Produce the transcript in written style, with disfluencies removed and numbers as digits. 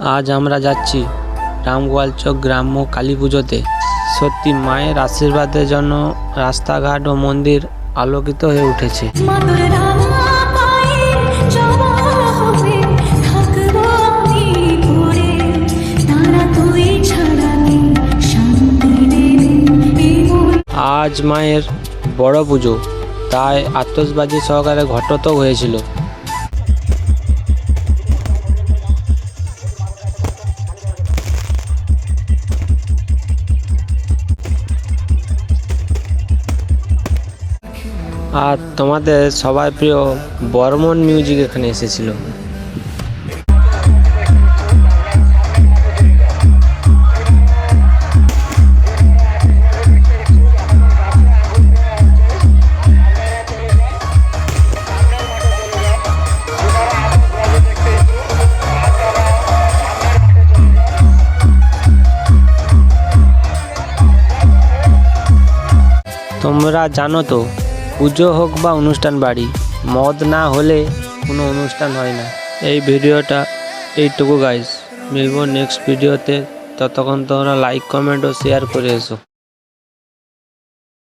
আজ আমরা যাচ্ছি রামগোয়ালচক গ্রাম্য কালী পুজোতে। সত্যি মায়ের আশীর্বাদের জন্য রাস্তাঘাট ও মন্দির আলোকিত হয়ে উঠেছে। আজ মায়ের বড় পুজো, তাই আতশবাজি সহকারে ঘটোৎসব হয়েছিল। আর তোমাদের সবার প্রিয় বর্মন মিউজিক এখানে এসেছিল। তোমরা জানো তো, পুজো হোক বা অনুষ্ঠান বাড়ি, মদ না হলে কোনো অনুষ্ঠান হয় না। এই ভিডিওটা এইটুকু গাইস, মিলবো নেক্সট ভিডিওতে। ততক্ষণ তোমরা লাইক, কমেন্ট ও শেয়ার করে এসো।